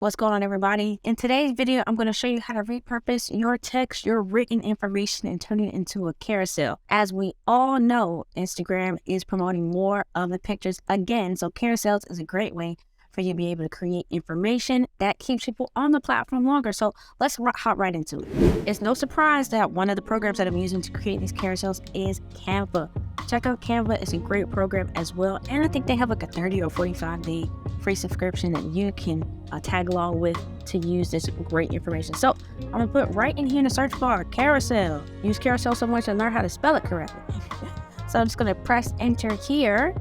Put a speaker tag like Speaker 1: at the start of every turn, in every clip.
Speaker 1: What's going on, everybody? In today's video, I'm going to show you how to repurpose your text, your written information, and turn it into a carousel. As we all know, Instagram is promoting more of the pictures again, so carousels is a great way for you to be able to create information that keeps people on the platform longer. So let's hop right into it. It's no surprise that one of the programs that I'm using to create these carousels is Canva. Check out Canva. It's a great program as well, and I think they have like a 30 or 45-day free subscription that you can tag along with to use this great information. So I'm gonna put right in here in the search bar, carousel. Use carousel so much and learn how to spell it correctly. So I'm just gonna press enter here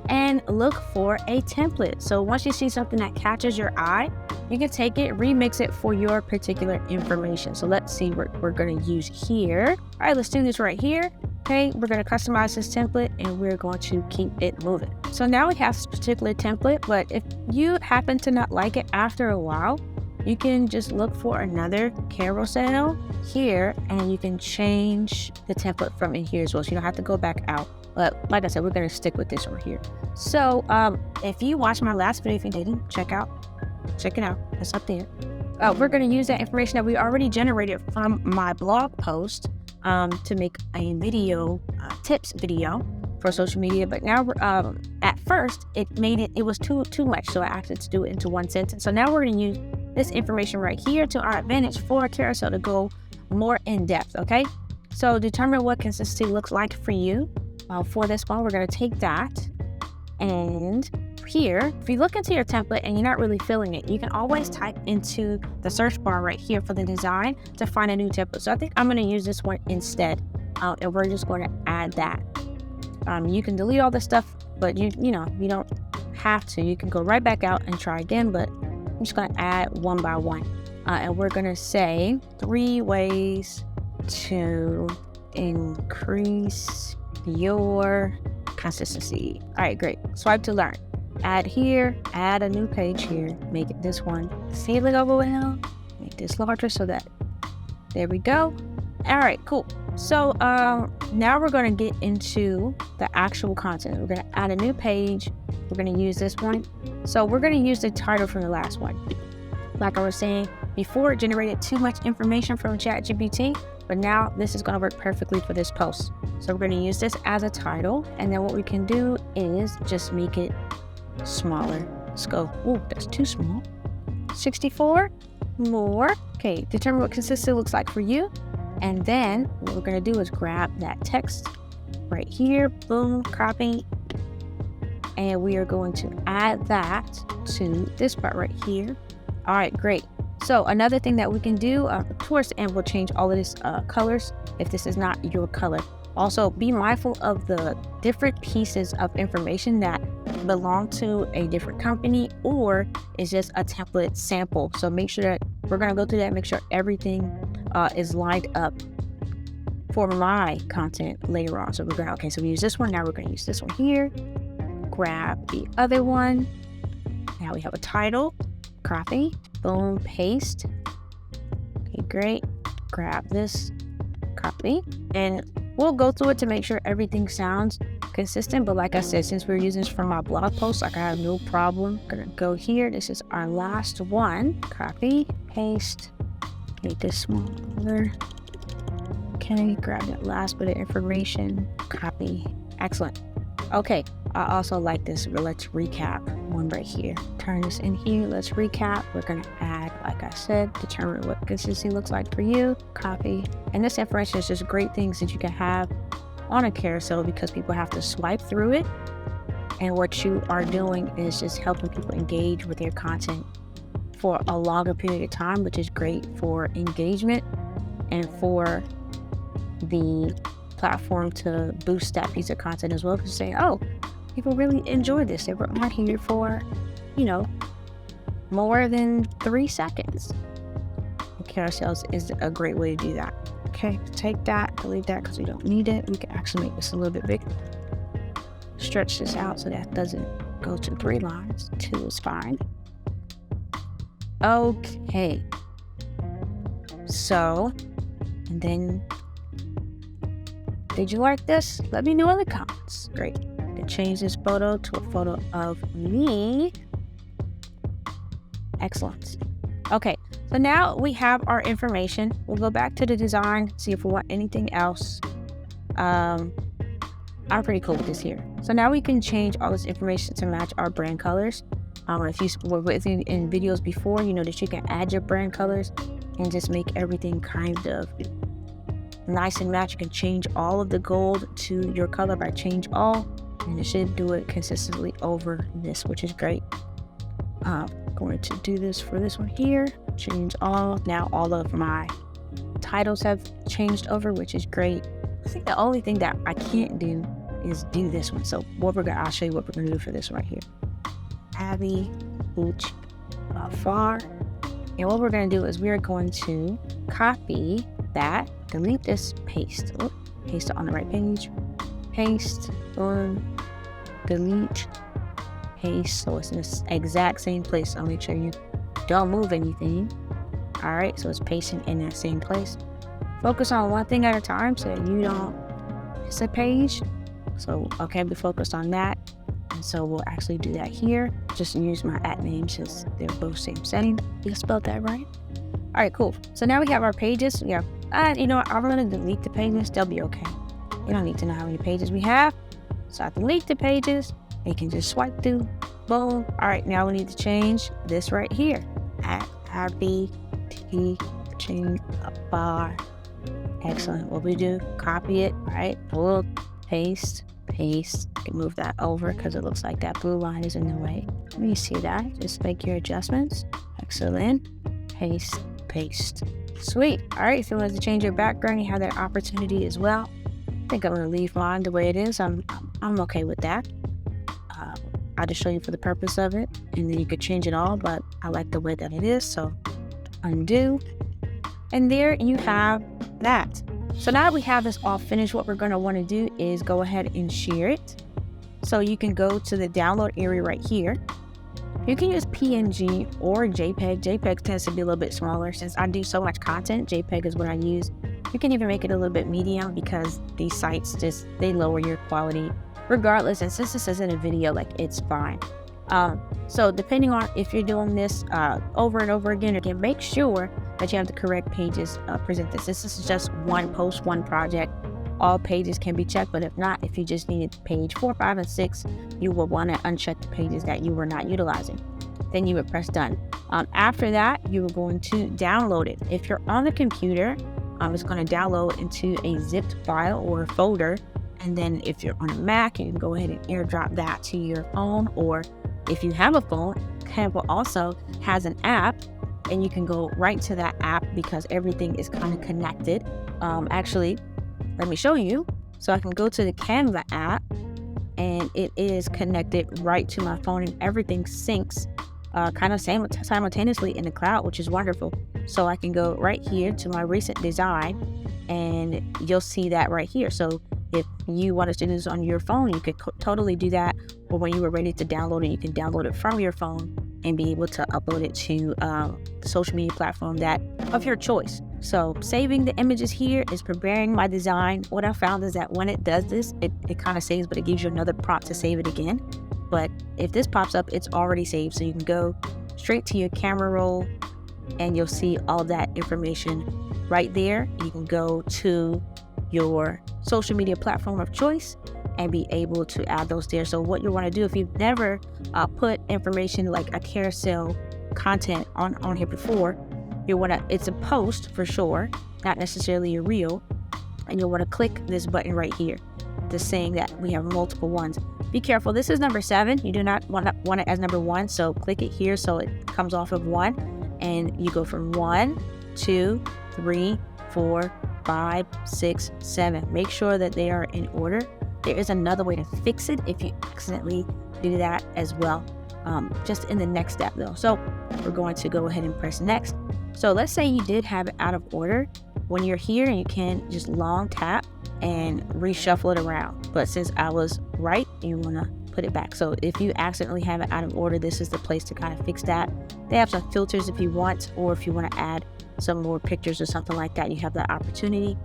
Speaker 1: and look for a template. So once you see something that catches your eye, you can take it, remix it for your particular information. So let's see what we're gonna use here. All right, let's do this right here. Okay, we're going to customize this template and we're going to keep it moving. So now we have this particular template, but if you happen to not like it after a while, you can just look for another carousel here and you can change the template from in here as well. So you don't have to go back out. But like I said, we're going to stick with this one here. So if you watched my last video, if you didn't, check it out. It's up there. We're going to use that information that we already generated from my blog post to make a video, tips video for social media. But now at first it was too much, so I asked it to do it into one sentence. So now we're going to use this information right here to our advantage for a carousel to go more in depth. Okay, so determine what consistency looks like for you. For this one, we're going to take that, and here, if you look into your template and you're not really feeling it, you can always type into the search bar right here for the design to find a new template. So I think I'm going to use this one instead, and we're just going to add that. You can delete all this stuff, but you don't have to. You can go right back out and try again, but I'm just going to add one by one, and we're going to say 3 ways to increase your consistency. All right, great. Swipe to learn. Add here, add a new page here, make it this one. Feeling overwhelmed, make this larger so that, there we go. All right, cool. So now we're going to get into the actual content. We're going to add a new page. We're going to use this one. So we're going to use the title from the last one. Like I was saying before, it generated too much information from ChatGPT, but now this is going to work perfectly for this post. So we're going to use this as a title, and then what we can do is just make it smaller. Let's go. Oh, that's too small. 64 more. Okay, determine what consistency looks like for you, and then what we're going to do is grab that text right here, boom, copy, and we are going to add that to this part right here. All right, great. So another thing that we can do towards the end, we'll change all of this colors if this is not your color. Also, be mindful of the different pieces of information that belong to a different company or is just a template sample. So make sure that we're going to go through that, make sure everything is lined up for my content later on. So we're going to, okay, so we use this one. Now we're going to use this one here. Grab the other one. Now we have a title, copy, boom, paste. Okay, great. Grab this, copy, and we'll go through it to make sure everything sounds consistent. But like I said, since we're using this from my blog post, like I have no problem. Gonna go here. This is our last one. Copy, paste, make this smaller. Okay, grab that last bit of information, copy. Excellent. Okay, I also like this. Let's recap one right here. Turn this in here. Let's recap. We're going to add, like I said, determine what consistency looks like for you. Copy. And this information is just great things that you can have on a carousel because people have to swipe through it. And what you are doing is just helping people engage with your content for a longer period of time, which is great for engagement and for the platform to boost that piece of content as well, to say, oh, people really enjoy this. They were on here for, more than 3 seconds. Carousels is a great way to do that. Okay, take that, delete that because we don't need it. We can actually make this a little bit bigger. Stretch this out so that doesn't go to 3 lines. 2 is fine. Okay. So, and then, did you like this? Let me know in the comments. Great. can change this photo to a photo of me. Excellent. Okay, so now we have our information. We'll go back to the design, see if we want anything else. I'm pretty cool with this here. So now we can change all this information to match our brand colors. If you were with me in videos before, you know that you can add your brand colors and just make everything kind of nice and match. You can change all of the gold to your color by change all, and it should do it consistently over this, which is great. Going to do this for this one here, change all. Now all of my titles have changed over, which is great. I think the only thing that I can't do is do this one. So I'll show you what we're gonna do for this right here. Abby Beach Far. And what we're gonna do is we're going to copy that, delete this, paste. Paste it on the right page. Paste, boom, delete, paste. So it's in the exact same place. So make sure you don't move anything. All right, so it's pasting in that same place. Focus on one thing at a time so that you don't miss a page. So, okay, we focused on that. And so we'll actually do that here. Just use my @ names since they're both same setting. You spelled that right? All right, cool. So now we have our pages. You know what? I'm gonna delete the pages. They'll be okay. You don't need to know how many pages we have. So I delete the pages. You can just swipe through. Boom. All right, now we need to change this right here. Abby change bar. Excellent. What we do, copy it, right? We'll paste. You can move that over because it looks like that blue line is in the way. Let me see that. Just make your adjustments. Excellent. Paste. Sweet. All right, if you want to change your background, you have that opportunity as well. I think I'm going to leave mine the way it is. I'm okay with that. I'll just show you for the purpose of it, and then you could change it all, but I like the way that it is, so undo. And there you have that. So now that we have this all finished, what we're going to want to do is go ahead and share it. So you can go to the download area right here. You can use PNG or JPEG. JPEG tends to be a little bit smaller. Since I do so much content, JPEG is what I use. You can even make it a little bit medium because these sites they lower your quality regardless. And since this isn't a video, like, it's fine. So depending on if you're doing this over and over again, make sure that you have the correct pages presented. This is just one post, one project. All pages can be checked, but if not, if you just needed page 4, 5, and 6, you will want to uncheck the pages that you were not utilizing. Then you would press done. After that, you are going to download it. If you're on the computer, it's going to download into a zipped file or a folder. And then if you're on a Mac, you can go ahead and airdrop that to your phone. Or if you have a phone, Canva also has an app, and you can go right to that app because everything is kind of connected. Actually, let me show you. So I can go to the Canva app, and it is connected right to my phone, and everything syncs kind of simultaneously in the cloud, which is wonderful. So I can go right here to my recent design, and you'll see that right here. So if you wanted to do this on your phone, you could totally do that. Or when you were ready to download it, you can download it from your phone and be able to upload it to the social media platform of your choice. So saving the images here is preparing my design. What I found is that when it does this, it kind of saves, but it gives you another prompt to save it again. But if this pops up, it's already saved. So you can go straight to your camera roll, and you'll see all that information right there. You can go to your social media platform of choice and be able to add those there. So what you want to do, if you've never put information like a carousel content on here before, it's a post for sure, not necessarily a reel, and you'll want to click this button right here, just saying that we have multiple ones. Be careful, this is number 7. You do not want it as number 1, so click it here so it comes off of 1, and you go from 1, 2, 3, 4, 5, 6, 7. Make sure that they are in order. There is another way to fix it if you accidentally do that as well, just in the next step though. So we're going to go ahead and press next. So let's say you did have it out of order. When you're here, you can just long tap and reshuffle it around. But since I was right, you want to put it back. So if you accidentally have it out of order, this is the place to kind of fix that. They have some filters if you want, or if you want to add some more pictures or something like that, you have that opportunity.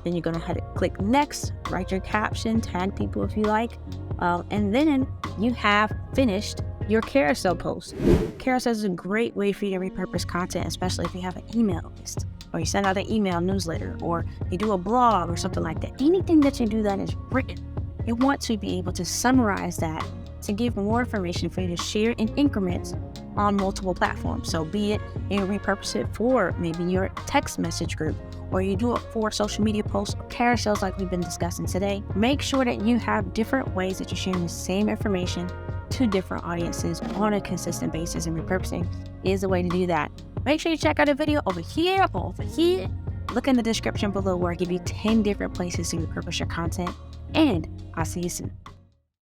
Speaker 1: Then you're going to click next, write your caption, tag people if you like, and then you have finished your carousel post. Carousel is a great way for you to repurpose content, especially if you have an email list, or you send out an email newsletter, or you do a blog or something like that. Anything that you do that is written, you want to be able to summarize that to give more information for you to share in increments on multiple platforms. So be it you repurpose it for maybe your text message group, or you do it for social media posts or carousels like we've been discussing today. Make sure that you have different ways that you're sharing the same information to different audiences on a consistent basis, and repurposing is the way to do that. Make sure you check out a video over here or over here. Look in the description below where I give you 10 different places to repurpose your content, and I'll see you soon.